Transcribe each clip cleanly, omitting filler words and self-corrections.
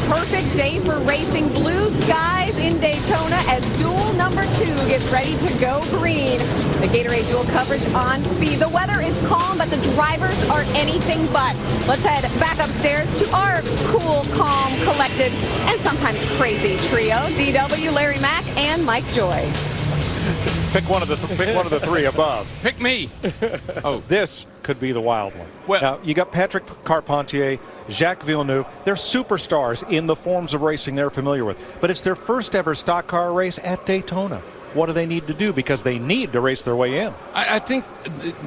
perfect day for racing. Blue skies in Daytona as Duel number 2 gets ready to go green. The Gatorade Duel coverage on Speed. The weather is calm, but the drivers are anything but. Let's head back upstairs to our cool, calm, collected, and sometimes crazy trio. DW, Larry Mack, and Mike Joy. Pick one of the three above. Pick me. Oh, this could be the wild one. Well, now you got Patrick Carpentier, Jacques Villeneuve. They're superstars in the forms of racing they're familiar with, but it's their first ever stock car race at Daytona. What do they need to do? Because they need to race their way in. I think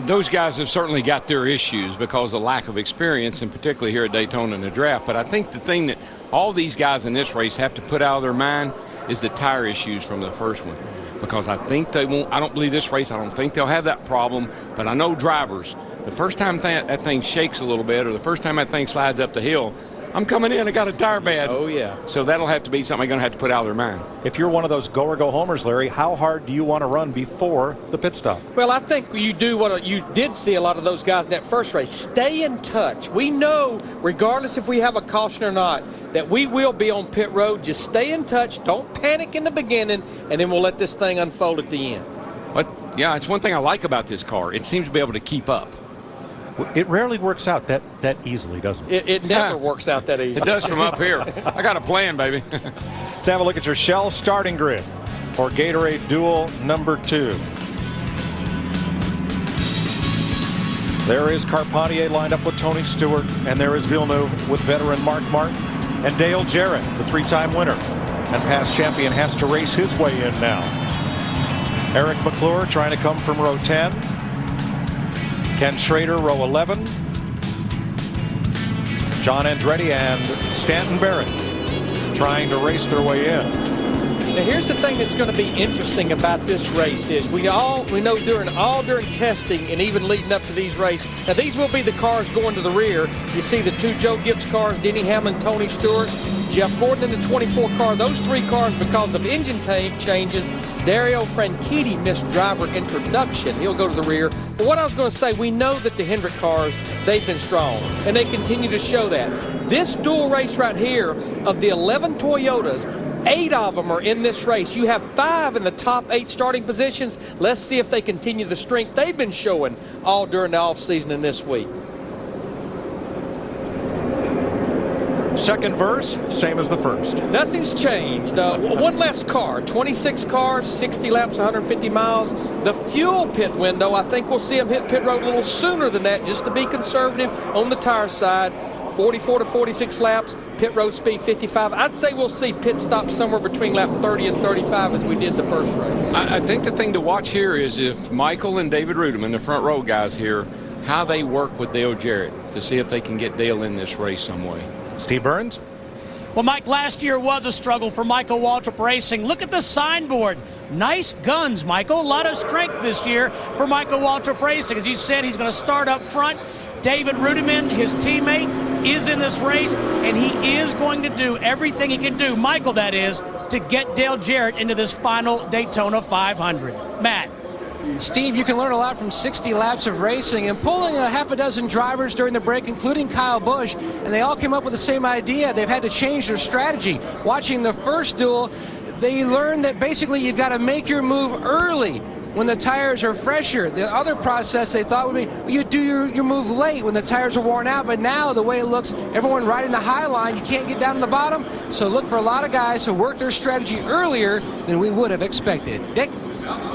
those guys have certainly got their issues because of lack of experience, and particularly here at Daytona in the draft. But I think the thing that all these guys in this race have to put out of their mind is the tire issues from the first one. Because I think they won't. I don't believe this race. I don't think they'll have that problem. But I know drivers, the first time that thing shakes a little bit, or the first time that thing slides up the hill, I'm coming in. I got a tire bad. Oh yeah. So that'll have to be something they're going to have to put out of their mind. If you're one of those go or go homers, Larry, how hard do you want to run before the pit stop? Well, I think you do what you did see a lot of those guys in that first race. Stay in touch. We know, regardless if we have a caution or not, that we will be on pit road. Just stay in touch. Don't panic in the beginning, and then we'll let this thing unfold at the end. But yeah, it's one thing I like about this car. It seems to be able to keep up. It rarely works out that easily, doesn't it? It never works out that easy. It does from up here. I got a plan, baby. Let's have a look at your Shell starting grid for Gatorade Duel number 2. There is Carpentier lined up with Tony Stewart, and there is Villeneuve with veteran Mark Martin. And Dale Jarrett, the 3-time winner and past champion, has to race his way in now. Eric McClure trying to come from row 10. Ken Schrader, row 11. John Andretti and Stanton Barrett trying to race their way in. Now here's the thing that's going to be interesting about this race is we know during testing and even leading up to these races. Now these will be the cars going to the rear. You see the 2 Joe Gibbs cars, Denny Hamlin, Tony Stewart, Jeff Gordon in the 24 car. Those 3 cars, because of engine changes, Dario Franchitti missed driver introduction. He'll go to the rear. But what I was going to say, we know that the Hendrick cars, they've been strong, and they continue to show that. This dual race right here, of the 11 Toyotas, 8 of them are in this race. You have 5 in the top 8 starting positions. Let's see if they continue the strength they've been showing all during the offseason and this week. Second verse, same as the first. Nothing's changed. One less car, 26 cars, 60 laps, 150 miles. The fuel pit window, I think we'll see them hit pit road a little sooner than that, just to be conservative on the tire side. 44 to 46 laps, pit road speed 55. I'd say we'll see pit stops somewhere between lap 30 and 35 as we did the first race. I think the thing to watch here is if Michael and David Rudeman, the front row guys here, how they work with Dale Jarrett to see if they can get Dale in this race some way. Steve Burns? Well, Mike, last year was a struggle for Michael Waltrip Racing. Look at the signboard. Nice guns, Michael. A lot of strength this year for Michael Waltrip Racing. As you said, he's going to start up front. David Rudeman, his teammate, is in this race, and he is going to do everything he can do, Michael that is, to get Dale Jarrett into this final Daytona 500. Matt. Steve, you can learn a lot from 60 laps of racing, and pulling a half a dozen drivers during the break, including Kyle Busch, and they all came up with the same idea. They've had to change their strategy. Watching the first duel, they learned that basically you've got to make your move early when the tires are fresher. The other process they thought would be, well, you do your move late when the tires are worn out, but now the way it looks, everyone riding the high line, you can't get down to the bottom, so look for a lot of guys who work their strategy earlier than we would have expected. Dick?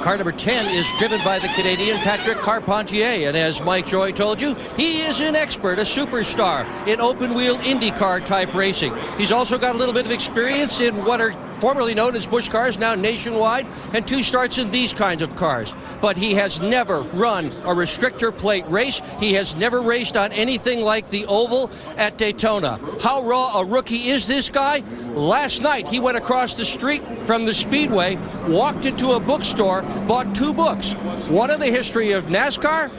Car number 10 is driven by the Canadian Patrick Carpentier, and as Mike Joy told you, he is an expert, a superstar in open-wheel IndyCar type racing. He's also got a little bit of experience in what are formerly known as Busch cars, now Nationwide, and 2 starts in these kinds of cars. But he has never run a restrictor plate race. He has never raced on anything like the oval at Daytona. How raw a rookie is this guy? Last night he went across the street from the Speedway, walked into a bookstore, bought 2 books. One on the history of NASCAR,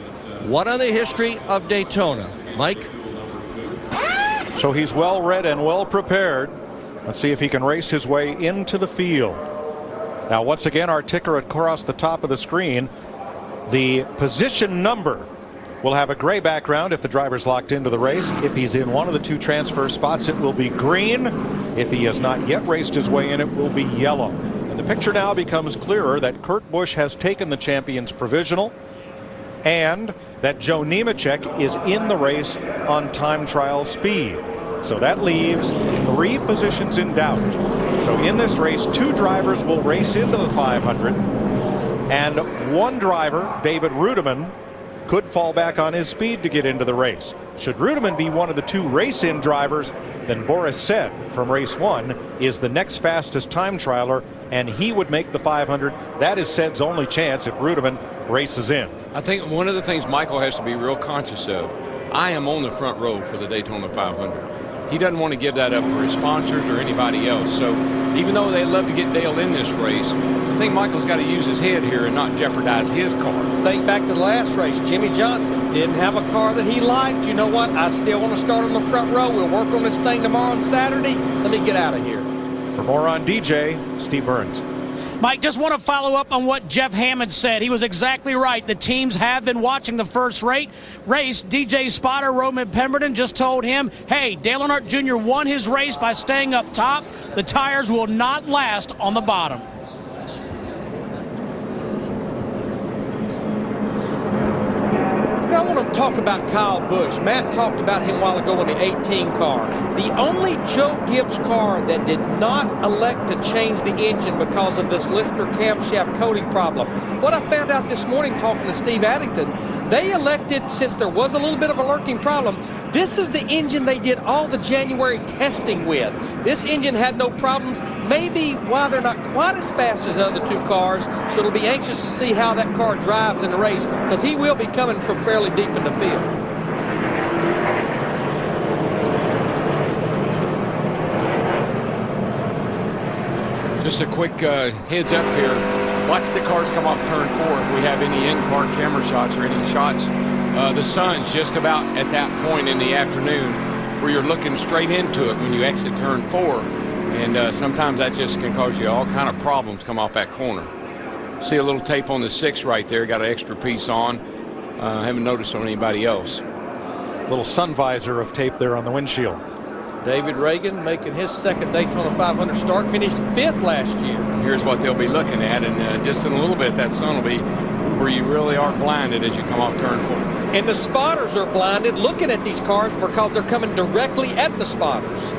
one on the history of Daytona. Mike? So he's well read and well prepared. Let's see if he can race his way into the field. Now, once again, our ticker across the top of the screen. The position number will have a gray background if the driver's locked into the race. If he's in one of the 2 transfer spots, it will be green. If he has not yet raced his way in, it will be yellow. And the picture now becomes clearer that Kurt Busch has taken the champion's provisional and that Joe Nemechek is in the race on time trial speed. So that leaves 3 positions in doubt. So in this race, 2 drivers will race into the 500, and 1 driver, David Rudeman, could fall back on his speed to get into the race. Should Rudeman be one of the 2 race-in drivers, then Boris Said from race 1 is the next fastest time trialer, and he would make the 500. That is Said's only chance if Rudeman races in. I think one of the things Michael has to be real conscious of, I am on the front row for the Daytona 500. He doesn't want to give that up for his sponsors or anybody else. So even though they love to get Dale in this race, I think Michael's got to use his head here and not jeopardize his car. Think back to the last race. Jimmy Johnson didn't have a car that he liked. You know what? I still want to start on the front row. We'll work on this thing tomorrow on Saturday. Let me get out of here. For more on DJ, Steve Burns. Mike, just want to follow up on what Jeff Hammond said. He was exactly right. The teams have been watching the first race. DJ spotter Roman Pemberton just told him, hey, Dale Earnhardt Jr. won his race by staying up top. The tires will not last on the bottom. Now I want to talk about Kyle Busch. Matt talked about him a while ago in the 18 car. The only Joe Gibbs car that did not elect to change the engine because of this lifter camshaft coating problem. What I found out this morning talking to Steve Addington, they elected, since there was a little bit of a lurking problem, this is the engine they did all the January testing with. This engine had no problems. Maybe why they're not quite as fast as the other 2 cars, so it'll be anxious to see how that car drives in the race, because he will be coming from fairly deep in the field. Just a quick heads up here. Watch the cars come off turn 4 if we have any in-car camera shots or any shots. The sun's just about at that point in the afternoon where you're looking straight into it when you exit turn 4. And sometimes that just can cause you all kind of problems come off that corner. See a little tape on the 6 right there. Got an extra piece on. Haven't noticed on anybody else. Little sun visor of tape there on the windshield. David Reagan making his 2nd Daytona 500 start, finished 5th last year. Here's what they'll be looking at, and just in a little bit that sun will be where you really are blinded as you come off turn 4. And the spotters are blinded looking at these cars because they're coming directly at the spotters.